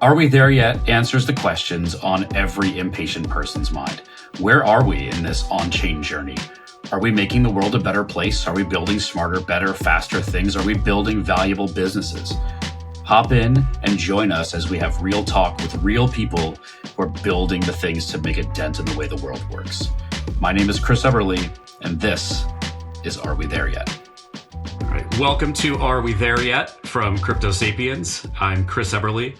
Are We There Yet answers the questions on every impatient person's mind. Where are we in this on-chain journey? Are we making the world a better place? Are we building smarter, better, faster things? Are we building valuable businesses? Hop in and join us as we have real talk with real people who are building the things to make a dent in the way the world works. My name is Chris Eberle, and this is Are We There Yet? All right. Welcome to Are We There Yet from Sapiens. I'm Chris Eberle.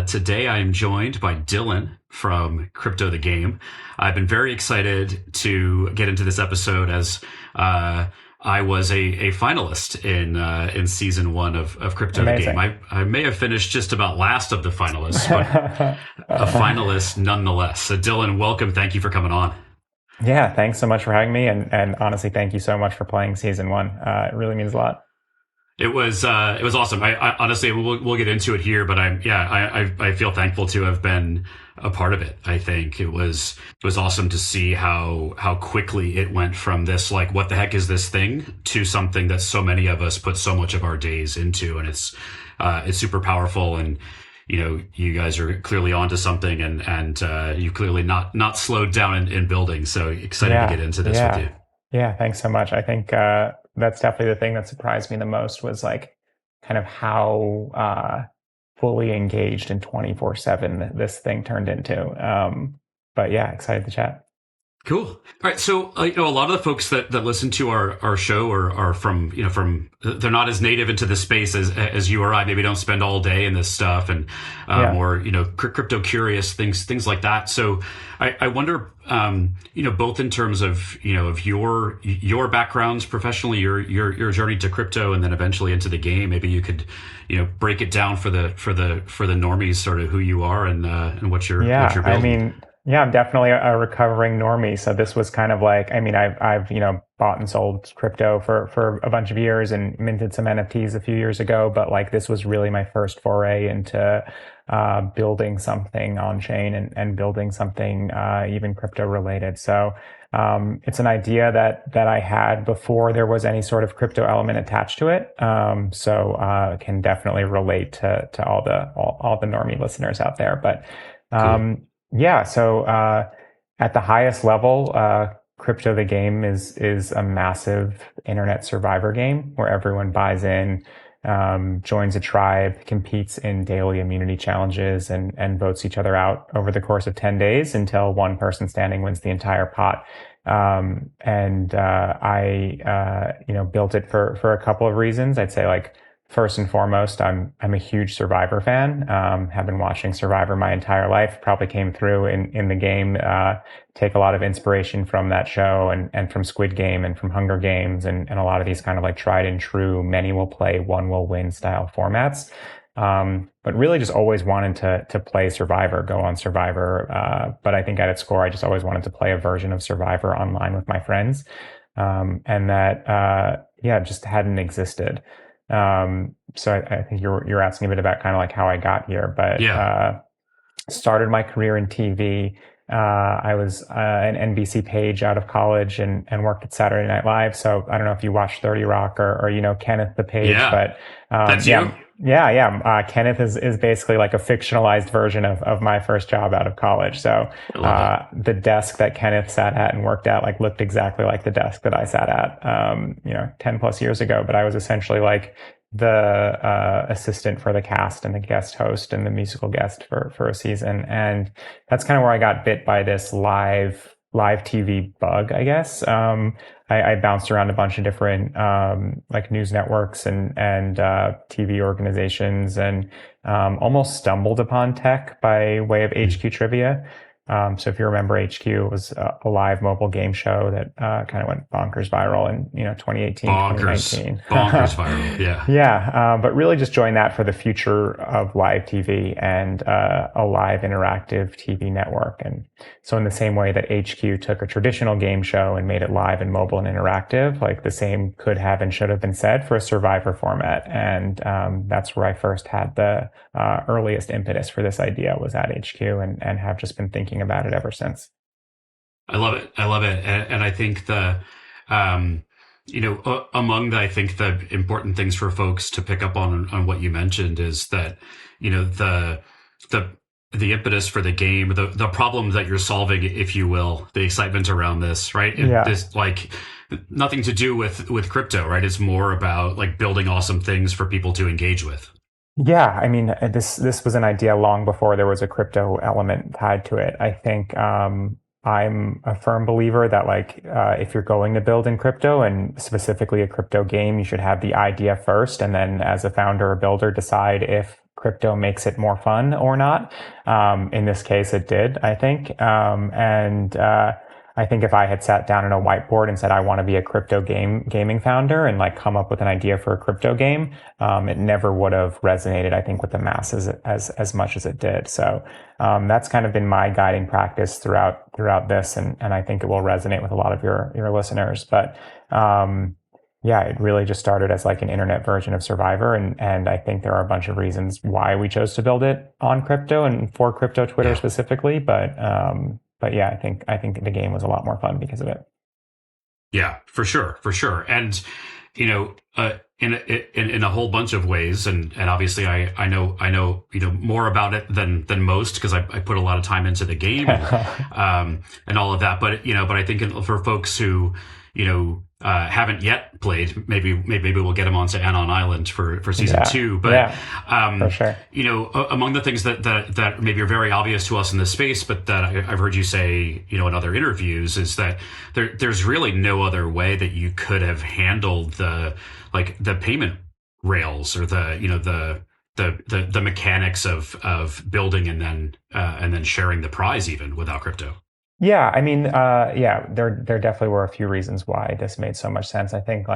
Today I am joined by Dylan from Crypto the Game. I've been very excited to get into this episode as I was a finalist in season one of Crypto Amazing. the Game. I may have finished just about last of the finalists, but a finalist nonetheless. So Dylan, welcome. Thank you for coming on. Yeah, thanks so much for having me, and honestly, thank you so much for playing season one. It really means a lot. It was awesome. I honestly, we'll get into it here, but I feel thankful to have been a part of it. I think it was awesome to see how quickly it went from this, like, what the heck is this thing, to something that so many of us put so much of our days into, and it's super powerful. And you know, you guys are clearly onto something, and you've clearly not slowed down in building. So excited to get into this with you. Yeah, thanks so much. I think that's definitely the thing that surprised me the most, was like kind of how fully engaged in 24/7 this thing turned into. But yeah, excited to chat. Cool. All right. So, a lot of the folks that listen to our show are from they're not as native into the space as you or I. Maybe don't spend all day in this stuff, and or crypto curious things like that. So I wonder, both in terms of of your backgrounds professionally, your journey to crypto, and then eventually into the game. Maybe you could break it down for the normies, sort of who you are and what you're building. Yeah, I'm definitely a recovering normie. So this was kind of like, I've bought and sold crypto for a bunch of years and minted some NFTs a few years ago. But like, this was really my first foray into building something on chain and building something even crypto related. So it's an idea that I had before there was any sort of crypto element attached to it. So can definitely relate to all the normie listeners out there. But Cool. yeah, so at the highest level, Crypto the Game is a massive internet survivor game where everyone buys in, joins a tribe, competes in daily immunity challenges, and votes each other out over the course of 10 days until one person standing wins the entire pot. And I built it for a couple of reasons. I'd say, like, first and foremost, I'm a huge Survivor fan. Have been watching Survivor my entire life. Probably came through in the game. Take a lot of inspiration from that show and from Squid Game and from Hunger Games and a lot of these kind of like tried and true, many will play, one will win style formats. But really just always wanted to play Survivor, go on Survivor. But I think at its core, I just always wanted to play a version of Survivor online with my friends. And that just hadn't existed. So I think you're asking a bit about kind of like how I got here, but started my career in TV. I was an NBC page out of college and worked at Saturday Night Live. So I don't know if you watch 30 Rock or Kenneth the Page, but that's you. Yeah. Kenneth is basically like a fictionalized version of my first job out of college. So the desk that Kenneth sat at and worked at looked exactly like the desk that I sat at 10 plus years ago. But I was essentially like the assistant for the cast and the guest host and the musical guest for a season. And that's kind of where I got bit by this live TV bug, I guess. I bounced around a bunch of different like news networks and TV organizations, and almost stumbled upon tech by way of HQ Trivia. So if you remember, HQ was a live mobile game show that kind of went bonkers viral in 2018, 2019. Bonkers viral, yeah. Yeah, but really just joined that for the future of live TV and a live interactive TV network. And so in the same way that HQ took a traditional game show and made it live and mobile and interactive, like the same could have and should have been said for a Survivor format. And that's where I first had the earliest impetus for this idea, was at HQ, and have just been thinking about it ever since. I love it. And I think among the important things for folks to pick up on what you mentioned is that, the the impetus for the game, the problem that you're solving, if you will, the excitement around this, right? This like nothing to do with crypto, right? It's more about like building awesome things for people to engage with. Yeah, I mean, this was an idea long before there was a crypto element tied to it. I think I'm a firm believer that if you're going to build in crypto and specifically a crypto game, you should have the idea first, and then as a founder or builder, decide if crypto makes it more fun or not. In this case, it did, I think, and I think if I had sat down on a whiteboard and said, I want to be a crypto gaming founder and like come up with an idea for a crypto game, it never would have resonated, I think, with the masses as much as it did. So, that's kind of been my guiding practice throughout this. And I think it will resonate with a lot of your listeners. But, yeah, it really just started as like an internet version of Survivor. And I think there are a bunch of reasons why we chose to build it on crypto and for crypto Twitter specifically. But yeah, I think the game was a lot more fun because of it. Yeah, for sure. And in a whole bunch of ways, and obviously I know more about it than most because I put a lot of time into the game and all of that. But I think for folks who haven't yet played, maybe we'll get them onto Anon Island for season 2. But for sure. Among the things that maybe are very obvious to us in this space, but that I've heard you say, in other interviews, is that there's really no other way that you could have handled the payment rails or the mechanics of building and then sharing the prize even without crypto. Yeah, I mean, there definitely were a few reasons why this made so much sense. I think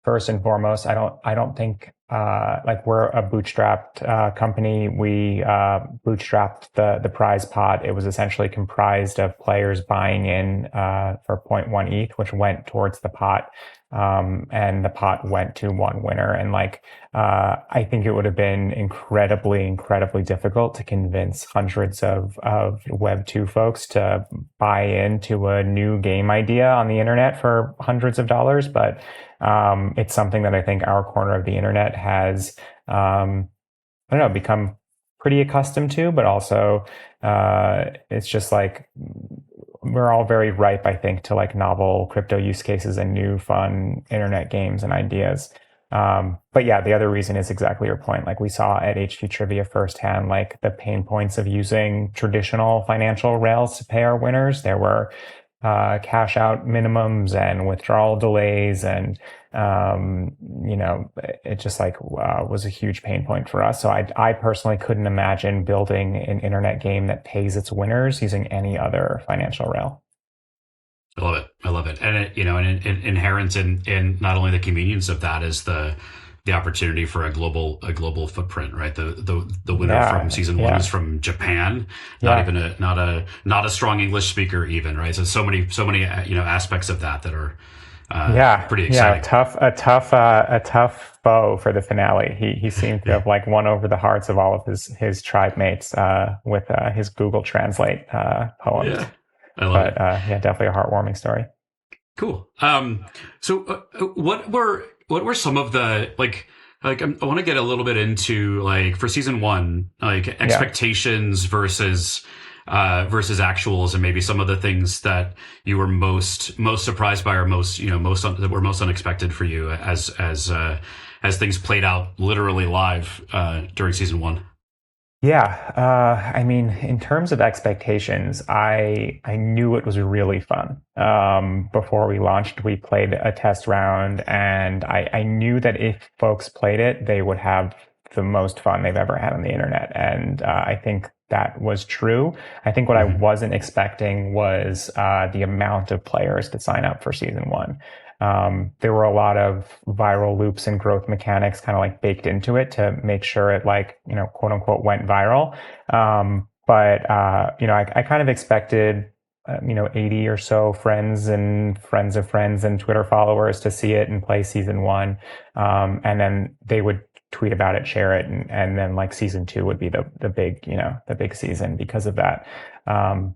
first and foremost, I don't think we're a bootstrapped company. We bootstrapped the prize pot. It was essentially comprised of players buying in for 0.1 ETH, which went towards the pot. And the pot went to one winner. And I think it would have been incredibly difficult to convince hundreds of Web2 folks to buy into a new game idea on the internet for hundreds of dollars. But it's something that I think our corner of the internet has, become pretty accustomed to, but also it's just we're all very ripe, I think, to novel crypto use cases and new fun internet games and ideas. But yeah, the other reason is exactly your point. We saw at HQ Trivia firsthand, the pain points of using traditional financial rails to pay our winners. There were cash out minimums and withdrawal delays, and it just was a huge pain point for us. So I personally couldn't imagine building an internet game that pays its winners using any other financial rail. I love it. And inherent in not only the convenience of that is the opportunity for a global footprint, right? The winner from season 1 is from Japan, not a strong English speaker even, right? So many aspects of that are pretty exciting. A tough foe for the finale. He seemed to have won over the hearts of all of his tribe mates with his Google Translate poems. Yeah, I love it. Definitely a heartwarming story. Cool. So what were some of the I want to get a little bit into for season 1, expectations versus actuals, and maybe some of the things that you were most surprised by, or that were most unexpected for you as things played out literally live during season 1. Yeah, I mean, in terms of expectations, I knew it was really fun. Before we launched, we played a test round, and I knew that if folks played it, they would have the most fun they've ever had on the internet. And I think that was true. I think what I wasn't expecting was the amount of players to sign up for season 1. There were a lot of viral loops and growth mechanics kind of baked into it to make sure it quote unquote went viral. But I kind of expected 80 or so friends and friends of friends and Twitter followers to see it and play season 1. And then they would tweet about it, share it, and then season 2 would be the big season because of that.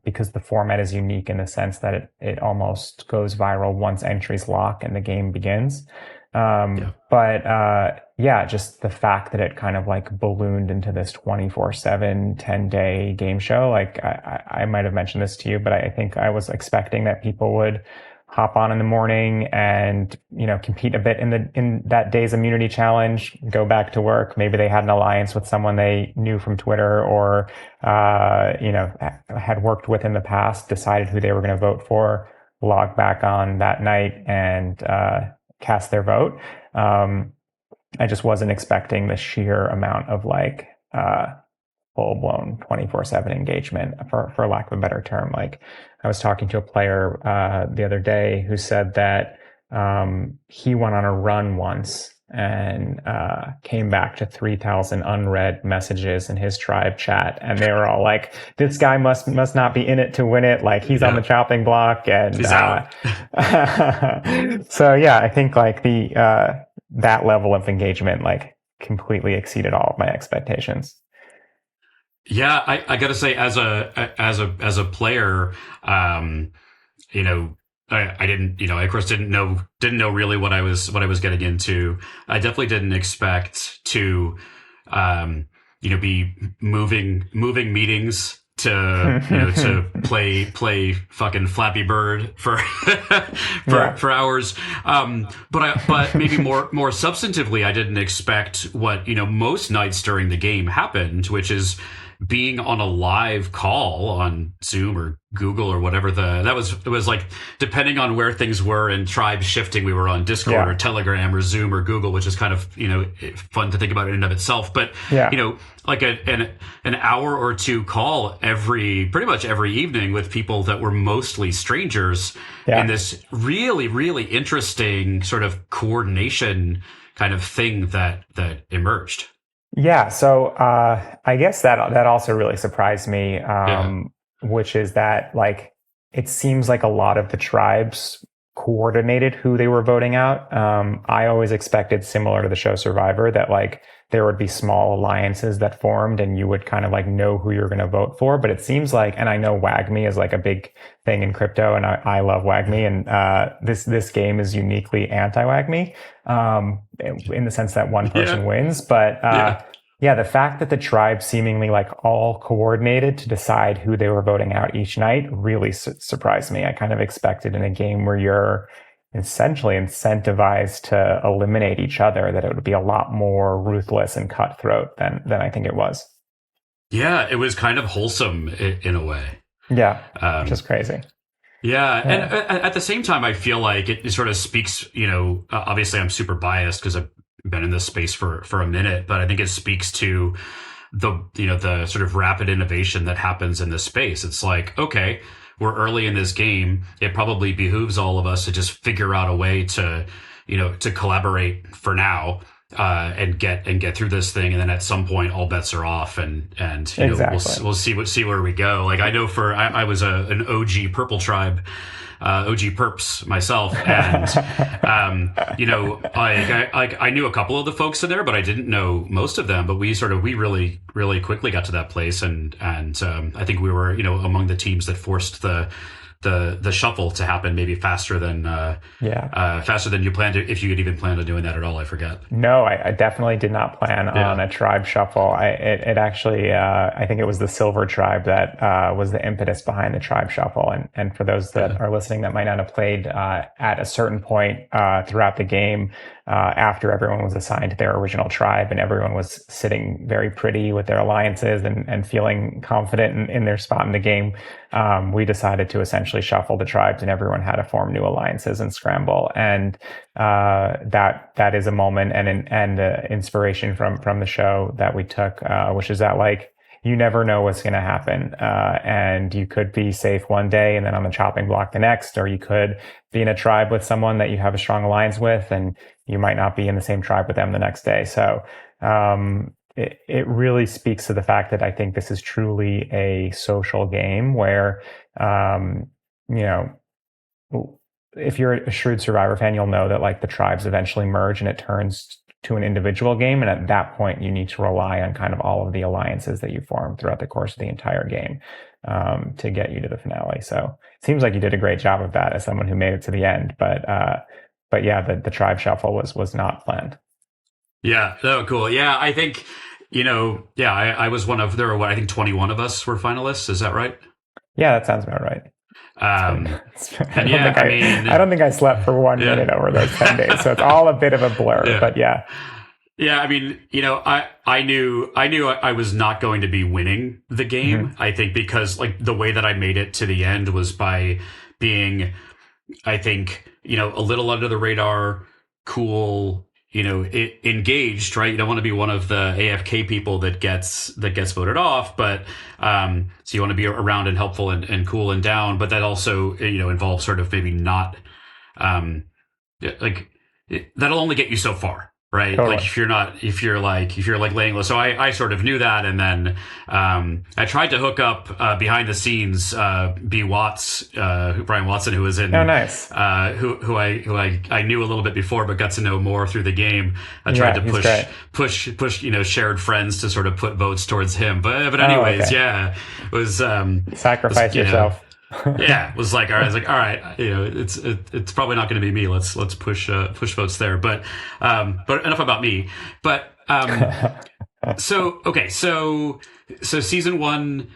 Because the format is unique in the sense that it almost goes viral once entries lock and the game begins. But yeah, just the fact that it kind of like ballooned into this 24/7, 10-day game show. Like I might have mentioned this to you, but I think I was expecting that people would hop on in the morning and, compete a bit in that day's immunity challenge, go back to work. Maybe they had an alliance with someone they knew from Twitter or, had worked with in the past, decided who they were going to vote for, log back on that night and, cast their vote. I just wasn't expecting the sheer amount of like full blown 24/7 engagement, for lack of a better term. Like I was talking to a player the other day who said that he went on a run once and came back to 3,000 unread messages in his tribe chat, and they were all like, "This guy must not be in it to win it. Like he's on the chopping block." And he's out. So yeah, I think like that level of engagement like completely exceeded all of my expectations. Yeah, I got to say, as a player, I didn't, of course, didn't know really what I was getting into. I definitely didn't expect to, be moving meetings to play fucking Flappy Bird for hours. But maybe more substantively, I didn't expect what, most nights during the game happened, which is being on a live call on Zoom or Google or whatever it was like, depending on where things were in tribe shifting, we were on Discord or Telegram or Zoom or Google, which is kind of, fun to think about in and of itself. But, like an hour or two call pretty much every evening with people that were mostly strangers in this really, really interesting sort of coordination kind of thing that emerged. Yeah, so I guess that also really surprised me, which is that like it seems like a lot of the tribes coordinated who they were voting out. I always expected, similar to the show Survivor, that like there would be small alliances that formed and you would kind of like know who you're going to vote for. But it seems like, and I know WAGME is like a big thing in crypto, and I love WAGME, and this game is uniquely anti-WAGME in the sense that one person wins. But the fact that the tribe seemingly like all coordinated to decide who they were voting out each night really surprised me. I kind of expected in a game where you're essentially incentivized to eliminate each other that it would be a lot more ruthless and cutthroat than I think it was. Yeah, it was kind of wholesome in a way. Yeah, which is crazy. Yeah, and at the same time, I feel like it sort of speaks, obviously I'm super biased because I've been in this space for a minute, but I think it speaks to the sort of rapid innovation that happens in this space. It's like, okay, we're early in this game. It probably behooves all of us to just figure out a way to collaborate for now, and get through this thing. And then at some point, all bets are off, and exactly. we'll see where we go. Like I know I was an OG Purple Tribe, OG Perps myself, and I knew a couple of the folks in there, but I didn't know most of them. But we really, really quickly got to that place, and I think we were among the teams that forced the shuffle to happen maybe faster than you planned to, if you could even plan on doing that at all. I forget. No, I definitely did not plan on a tribe shuffle. It actually, I think it was the Silver Tribe that was the impetus behind the tribe shuffle. And for those that are listening that might not have played, at a certain point throughout the game, after everyone was assigned to their original tribe and everyone was sitting very pretty with their alliances and feeling confident in their spot in the game, we decided to essentially shuffle the tribes, and everyone had to form new alliances and scramble. And that is a moment and inspiration from the show that we took, which is that like you never know what's going to happen, and you could be safe one day and then on the chopping block the next, or you could be in a tribe with someone that you have a strong alliance with, and you might not be in the same tribe with them the next day. So it really speaks to the fact that I think this is truly a social game where, if you're a shrewd Survivor fan, you'll know that like the tribes eventually merge and it turns to an individual game. And at that point, you need to rely on kind of all of the alliances that you form throughout the course of the entire game to get you to the finale. So it seems like you did a great job of that as someone who made it to the end. But but yeah, the tribe shuffle was not planned. Yeah. Oh, cool. Yeah. I think, I was there were, I think 21 of us were finalists. Is that right? Yeah, that sounds about right. I don't think I slept for 1 minute over those 10 days. So it's all a bit of a blur, but yeah. Yeah, I mean, I knew I was not going to be winning the game. I think because like the way that I made it to the end was by being, I think, a little under the radar, cool, engaged, right? You don't want to be one of the AFK people that gets voted off, but so you want to be around and helpful and cool and down, but that also involves sort of maybe not that'll only get you so far. Right. Totally. Like if you're laying low. So I sort of knew that. And then, I tried to hook up, behind the scenes, Brian Watson, who was in, oh, nice. Who I knew a little bit before, but got to know more through the game. I tried to push, shared friends to sort of put votes towards him. But anyways, it was, sacrifice yourself. Yeah, it was like, all right, it's probably not going to be me. Let's push votes there. But enough about me. But so season 1,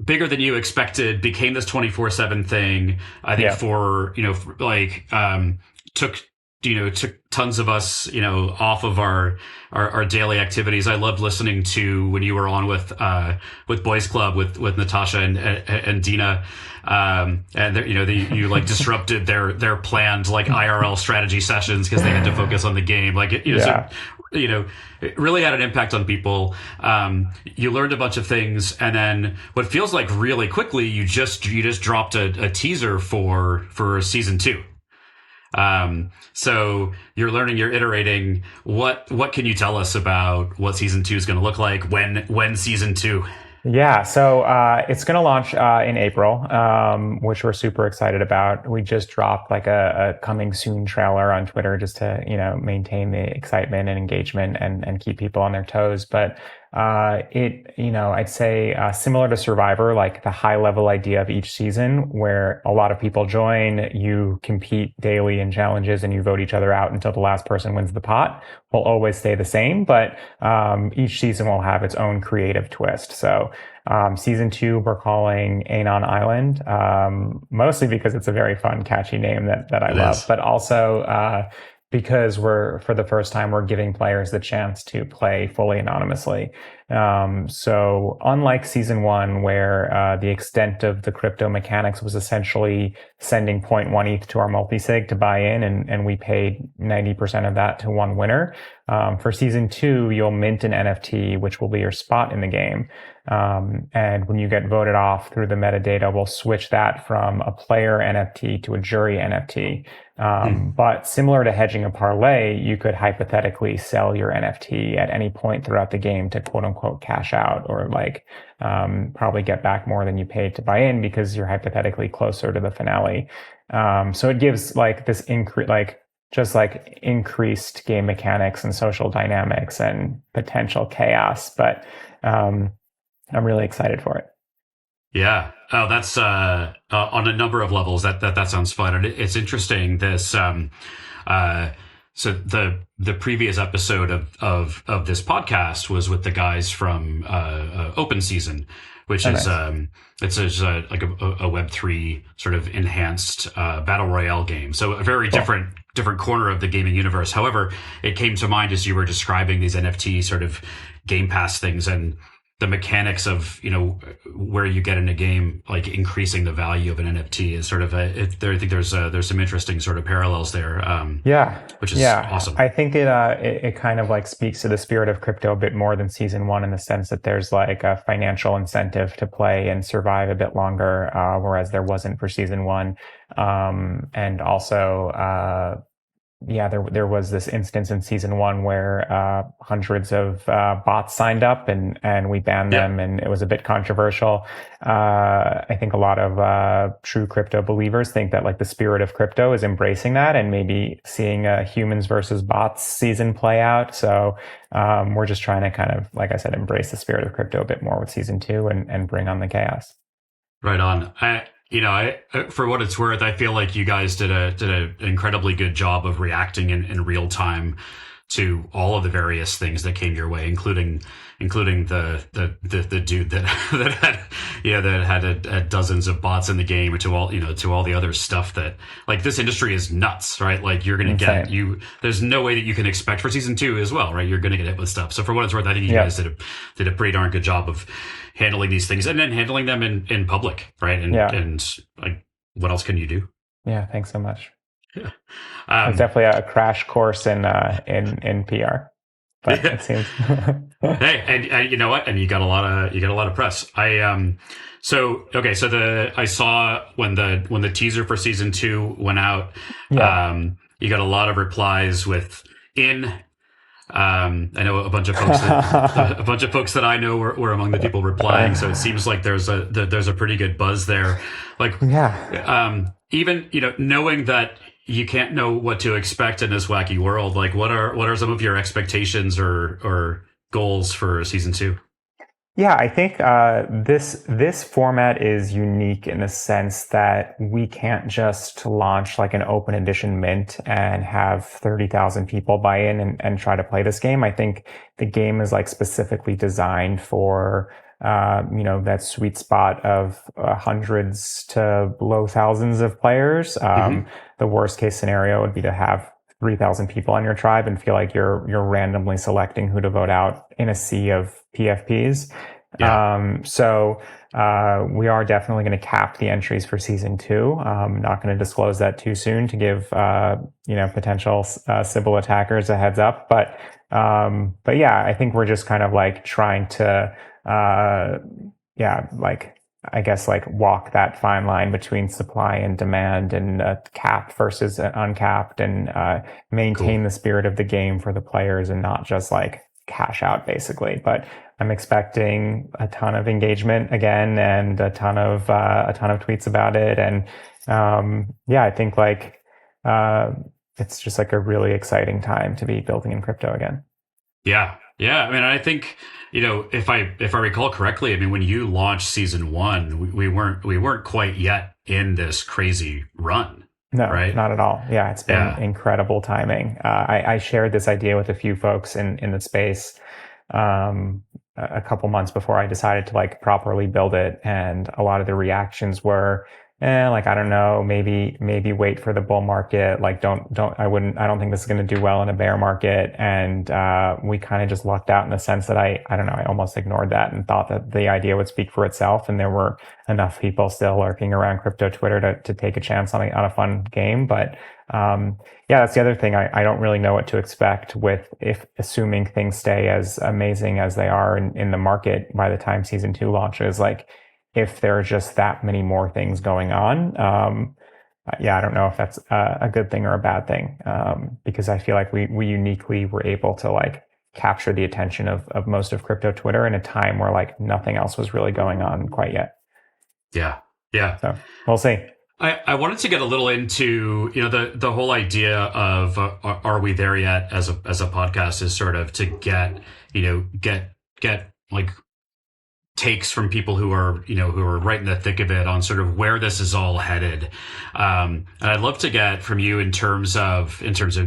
bigger than you expected, became this 24/7 thing. I think took tons of us, off of our daily activities. I loved listening to when you were on with Boys Club with Natasha and Dina. And you like disrupted their planned like IRL strategy sessions because they had to focus on the game. Like, so, it really had an impact on people. You learned a bunch of things, and then what feels like really quickly, you just dropped a teaser for season 2. So you're learning, you're iterating. What can you tell us about what season 2 is going to look like? When season 2? Yeah, so it's going to launch in April, which we're super excited about. We just dropped like a coming soon trailer on Twitter just to maintain the excitement and engagement and keep people on their toes. But I'd say similar to Survivor, like the high level idea of each season where a lot of people join, you compete daily in challenges and you vote each other out until the last person wins the pot will always stay the same, but each season will have its own creative twist. So season 2 we're calling Anon Island, mostly because it's a very fun, catchy name that I love, but also because for the first time, we're giving players the chance to play fully anonymously. So unlike season 1, where the extent of the crypto mechanics was essentially sending 0.1 ETH to our multisig to buy in, and we paid 90% of that to one winner. For season 2, you'll mint an NFT, which will be your spot in the game. And when you get voted off through the metadata, we'll switch that from a player NFT to a jury NFT. But similar to hedging a parlay, you could hypothetically sell your NFT at any point throughout the game to quote unquote cash out, or probably get back more than you paid to buy in because you're hypothetically closer to the finale. So it gives like this increased game mechanics and social dynamics and potential chaos. But I'm really excited for it. Yeah. Oh, that's on a number of levels. That sounds fun, and it's interesting. This so the previous episode of this podcast was with the guys from Open Season, which is it's like a Web3 sort of enhanced battle royale game. So a very different corner of the gaming universe. However, it came to mind as you were describing these NFT sort of Game Pass things and the mechanics of where you get in a game, like increasing the value of an NFT is sort of I think there's some interesting sort of parallels there. Which is awesome. I think it kind of like speaks to the spirit of crypto a bit more than season 1 in the sense that there's like a financial incentive to play and survive a bit longer, whereas there wasn't for season 1. And also, there was this instance in season 1 where hundreds of bots signed up and we banned them, and it was a bit controversial. I think a lot of true crypto believers think that like the spirit of crypto is embracing that and maybe seeing a humans versus bots season play out. So we're just trying to kind of, like I said, embrace the spirit of crypto a bit more with season 2 and bring on the chaos. Right on. For what it's worth, I feel like you guys did an incredibly good job of reacting in real time to all of the various things that came your way, including the dude that had dozens of bots in the game, to all the other stuff that, like, this industry is nuts, right? Like, you're gonna get there's no way that you can expect for season 2 as well, right? You're gonna get hit with stuff. So for what it's worth, I think you guys did a pretty darn good job of handling these things and then handling them in public, right? And like, what else can you do? Yeah, thanks so much. Yeah. It's definitely a crash course in PR. But it seems. Hey, and you know what? And you got a lot of press. I saw when the teaser for season 2 went out. Yeah. You got a lot of replies with I know a bunch of folks that I know were among the people replying. So it seems like there's a pretty good buzz there. Like, even, knowing that you can't know what to expect in this wacky world, like, what are some of your expectations or goals for season 2? Yeah, I think this format is unique in the sense that we can't just launch like an open edition mint and have 30,000 people buy in and try to play this game. I think the game is like specifically designed for that sweet spot of hundreds to low thousands of players. The worst case scenario would be to have 3,000 people on your tribe and feel like you're randomly selecting who to vote out in a sea of PFPs. Yeah. So we are definitely going to cap the entries for season 2. I'm not going to disclose that too soon to give potential Sybil attackers a heads up. But yeah, I think we're just kind of like trying to walk that fine line between supply and demand and capped versus uncapped, and maintain the spirit of the game for the players and not just like cash out basically. But I'm expecting a ton of engagement again and a ton of tweets about it. And I think like it's just like a really exciting time to be building in crypto again. Yeah. I mean, I think, if I recall correctly, I mean, when you launched season 1, we weren't quite yet in this crazy run. No, right? Not at all. Yeah, it's been incredible timing. I shared this idea with a few folks in the space a couple months before I decided to like properly build it, and a lot of the reactions were, I don't know, maybe wait for the bull market. Like, I don't think this is going to do well in a bear market. And we kind of just lucked out in the sense that I don't know, I almost ignored that and thought that the idea would speak for itself. And there were enough people still lurking around crypto Twitter to take a chance on a fun game. But that's the other thing. I don't really know what to expect if assuming things stay as amazing as they are in the market by the time season 2 launches, like, if there are just that many more things going on. I don't know if that's a good thing or a bad thing, because I feel like we uniquely were able to like capture the attention of most of crypto Twitter in a time where like nothing else was really going on quite yet. Yeah. So we'll see. I wanted to get a little into, the whole idea of are we there yet as a podcast is sort of to get like takes from people who are right in the thick of it on sort of where this is all headed. And I'd love to get from you in terms of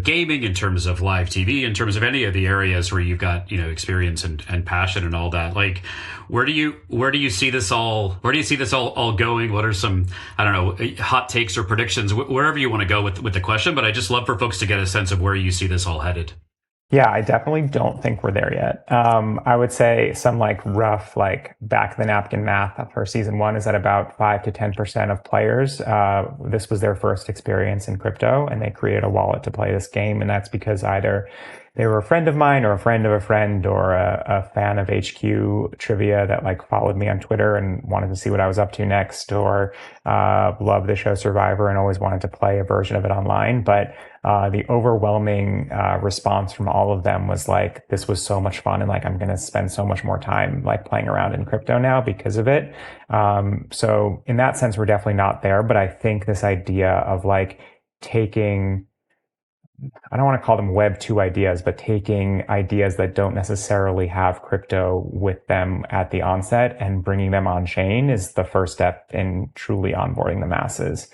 gaming, in terms of live TV, in terms of any of the areas where you've got, experience and passion and all that. Like, where do you see this all going? What are some, I don't know, hot takes or predictions, wherever you want to go with the question, but I just love for folks to get a sense of where you see this all headed. Yeah, I definitely don't think we're there yet. I would say some like rough, like back of the napkin math for season 1 is that about 5 to 10% of players, this was their first experience in crypto and they created a wallet to play this game. And that's because either they were a friend of mine or a friend of a friend or a fan of HQ Trivia that like followed me on Twitter and wanted to see what I was up to next, or loved the show Survivor and always wanted to play a version of it online. But the overwhelming response from all of them was like, this was so much fun and like I'm going to spend so much more time like playing around in crypto now because of it. So in that sense, we're definitely not there. But I think this idea of like taking I don't want to call them Web 2 ideas, but taking ideas that don't necessarily have crypto with them at the onset and bringing them on chain is the first step in truly onboarding the masses.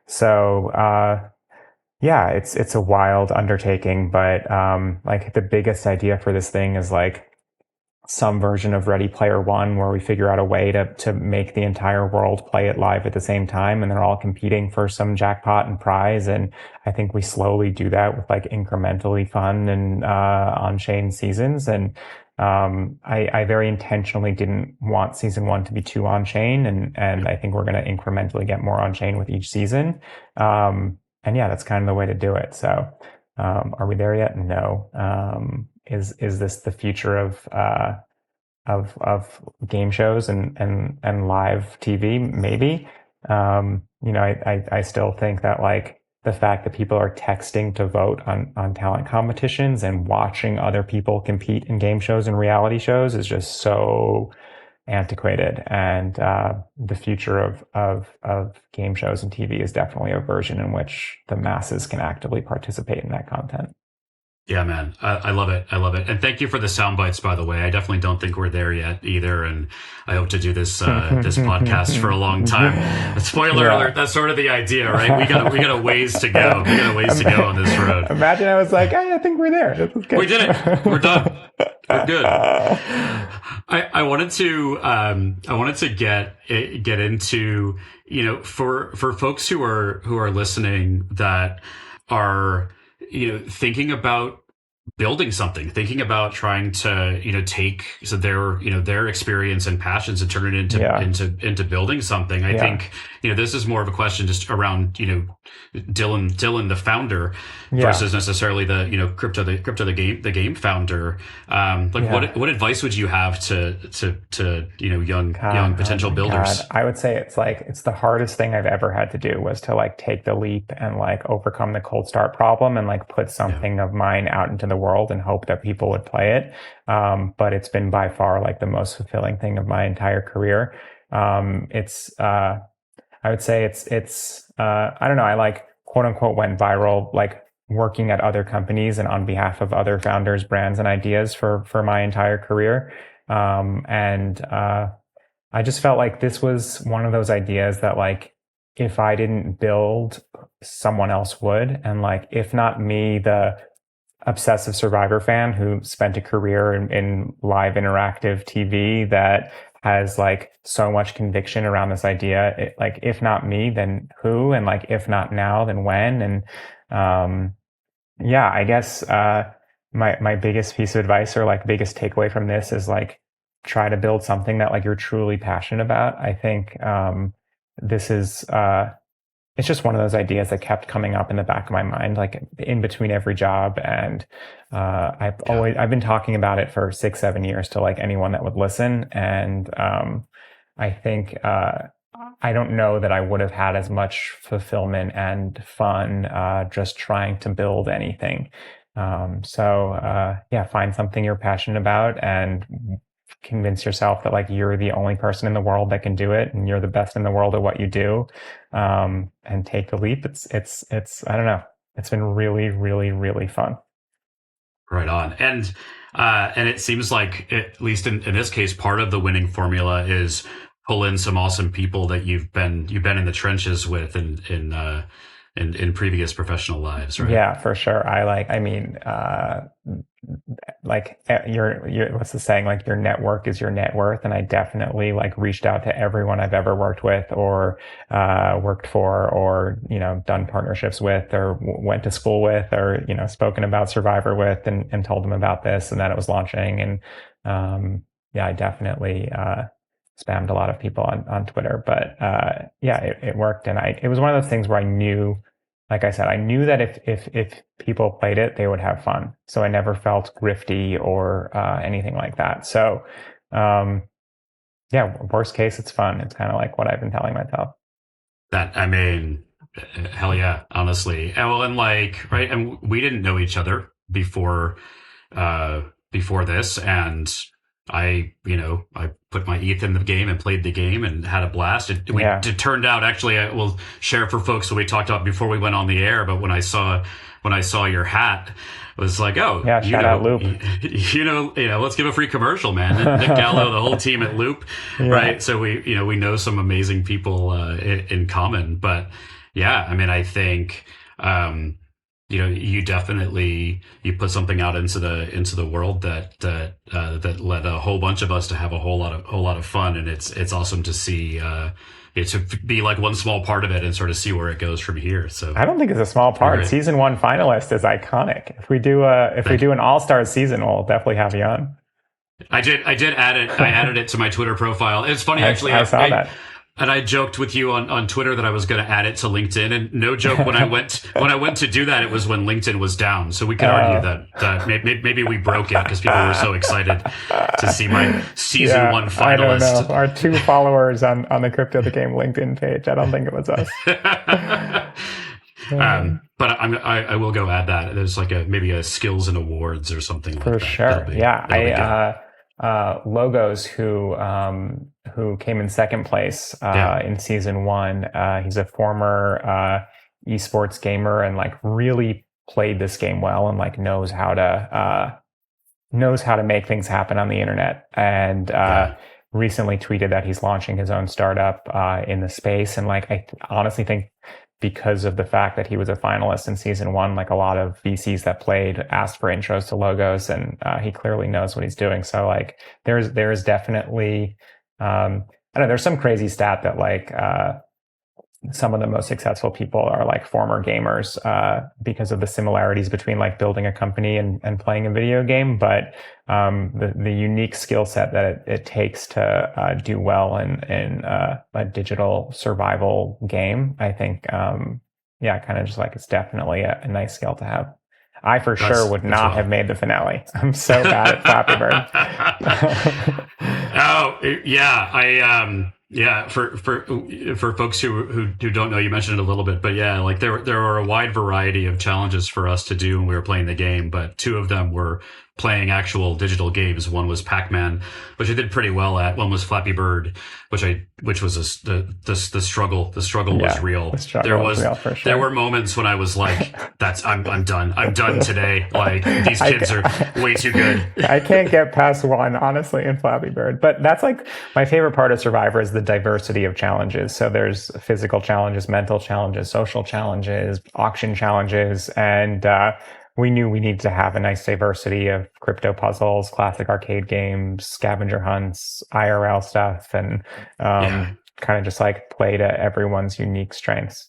So, yeah, it's a wild undertaking, but like the biggest idea for this thing is like some version of Ready Player One where we figure out a way to make the entire world play it live at the same time, and they're all competing for some jackpot and prize. And I think we slowly do that with like incrementally fun and on-chain seasons. And I very intentionally didn't want season one to be too on-chain, and I think we're going to incrementally get more on-chain with each season. And yeah, that's kind of the way to do it. So, are we there yet? No. Is this the future of game shows and live TV? Maybe. I still think that like the fact that people are texting to vote on talent competitions and watching other people compete in game shows and reality shows is just so antiquated. And the future of game shows and TV is definitely a version in which the masses can actively participate in that content. Yeah, man. I love it. I love it. And thank you for the sound bites, by the way. I definitely don't think we're there yet either. And I hope to do this this podcast for a long time. Spoiler alert, that's sort of the idea, right? We got a ways to go. We got a ways to go on this road. Imagine I was like, hey, I think we're there. We did it. We're done. We're good. I wanted to get into, for folks who are listening that are, thinking about building something, thinking about trying to, take their experience and passions and turn it into building something. I think, this is more of a question just around, Dylan, the founder versus necessarily the crypto, the game founder. What advice would you have to young potential builders? I would say it's the hardest thing I've ever had to do was to like take the leap and like overcome the cold start problem and like put something of mine out into the world and hope that people would play it. But it's been by far like the most fulfilling thing of my entire career. I would say it's I don't know. I like quote unquote went viral, like working at other companies and on behalf of other founders, brands and ideas for my entire career. I just felt like this was one of those ideas that like, if I didn't build, someone else would. And like, if not me, the obsessive Survivor fan who spent a career in live interactive TV that has like so much conviction around this idea, like if not me, then who? And like, if not now, then when? And I guess my biggest piece of advice or like biggest takeaway from this is like, try to build something that like you're truly passionate about. I think this is it's just one of those ideas that kept coming up in the back of my mind, like in between every job. And I've been talking about it for 6-7 years to like anyone that would listen. And I think I don't know that I would have had as much fulfillment and fun just trying to build anything. Find something you're passionate about and convince yourself that like you're the only person in the world that can do it and you're the best in the world at what you do, and take the leap. It's I don't know, it's been really, really, really fun. Right on. And it seems like, at least in this case, part of the winning formula is pull in some awesome people that you've been in the trenches with in previous professional lives, right? Yeah, for sure. Your what's the saying? Like your network is your net worth. And I definitely like reached out to everyone I've ever worked with or worked for or, done partnerships with or went to school with or, spoken about Survivor with and told them about this and that it was launching. And I definitely spammed a lot of people on Twitter, but it worked. And it was one of those things where I knew, like I said, I knew that if people played it, they would have fun. So I never felt grifty or anything like that. So worst case, it's fun. It's kind of like what I've been telling myself. Hell yeah, honestly. And we didn't know each other before this, and I put my ETH in the game and played the game and had a blast. It turned out, actually, I will share for folks what we talked about before we went on the air. But when I saw your hat, I was like, oh, yeah, shout out Loop. Let's give a free commercial, man. Nick Gallo, the whole team at Loop, right? So we know some amazing people in common. But yeah, I mean, I think. You definitely put something out into the world that led a whole bunch of us to have a whole lot of fun, and it's awesome to see it to be like one small part of it and sort of see where it goes from here. So I don't think it's a small part. Right. Season 1 finalist is iconic. If we do an all-star season, we'll definitely have you on. I did add it. I added it to my Twitter profile. It's funny, actually. I saw that. And I joked with you on Twitter that I was going to add it to LinkedIn. And no joke, when I went to do that, it was when LinkedIn was down. So we could argue that maybe we broke it because people were so excited to see my season 1 finalist. I don't know. Our 2 followers on the Crypto the Game LinkedIn page. I don't think it was us. But I will go add that. There's like maybe a skills and awards or something like that. For sure. Logos, who came in second place in season 1. He's a former esports gamer and like really played this game well and like knows how to make things happen on the internet. And recently tweeted that he's launching his own startup in the space. And like I honestly think, because of the fact that he was a finalist in season 1, like a lot of VCs that played asked for intros to Logos, and he clearly knows what he's doing. So like there's definitely I don't know, there's some crazy stat that like some of the most successful people are like former gamers because of the similarities between like building a company and playing a video game. But the unique skill set that it takes to do well in a digital survival game, I think, kind of just like it's definitely a nice skill to have. I for sure would not have made the finale. I'm so bad at Flappy Bird. Oh, yeah. For folks who don't know, you mentioned it a little bit, but yeah, like there were a wide variety of challenges for us to do when we were playing the game, but 2 of them were playing actual digital games. One was Pac-Man, which I did pretty well at. One was Flappy Bird, which was the struggle. The struggle was real. The struggle was real for sure. There were moments when I was like, I'm done. I'm done today. Like these kids are way too good. I can't get past 1, honestly, in Flappy Bird. But that's like my favorite part of Survivor is the diversity of challenges. So there's physical challenges, mental challenges, social challenges, auction challenges, and we knew we needed to have a nice diversity of crypto puzzles, classic arcade games, scavenger hunts, IRL stuff, and kind of just like play to everyone's unique strengths.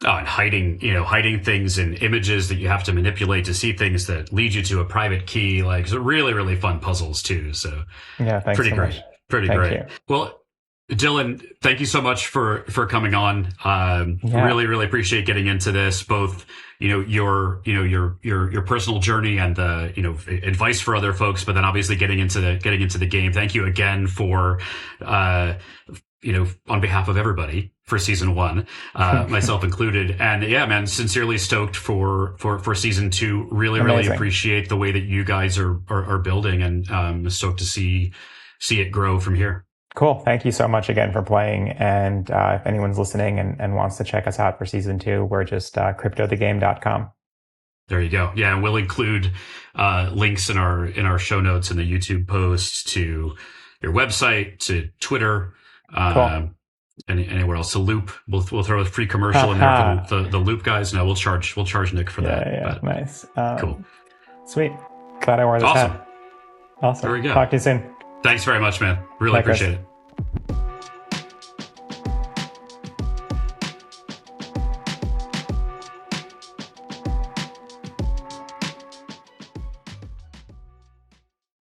Oh, and hiding things in images that you have to manipulate to see things that lead you to a private key. Like, so really, really fun puzzles too. So yeah, thanks pretty so great. Much. Pretty Thank great. You. Well, Dylan, thank you so much for coming on. Really, really appreciate getting into this, both, your personal journey and the, advice for other folks, but then obviously getting into the game. Thank you again for, on behalf of everybody for season 1, myself included. And yeah, man, sincerely stoked for season 2. Really, Amazing. really appreciate the way that you guys are building, and stoked to see it grow from here. Cool. Thank you so much again for playing. And if anyone's listening and wants to check us out for season 2, we're just cryptothegame.com. There you go. Yeah, and we'll include links in our show notes and the YouTube posts to your website, to Twitter, cool. Anywhere else. To Loop, we'll throw a free commercial in there for the Loop guys. No, we'll charge Nick for that. Yeah, but nice. Cool. Sweet. Glad I wore this hat. Awesome. There we go. Talk to you soon. Thanks very much, man. Really appreciate it.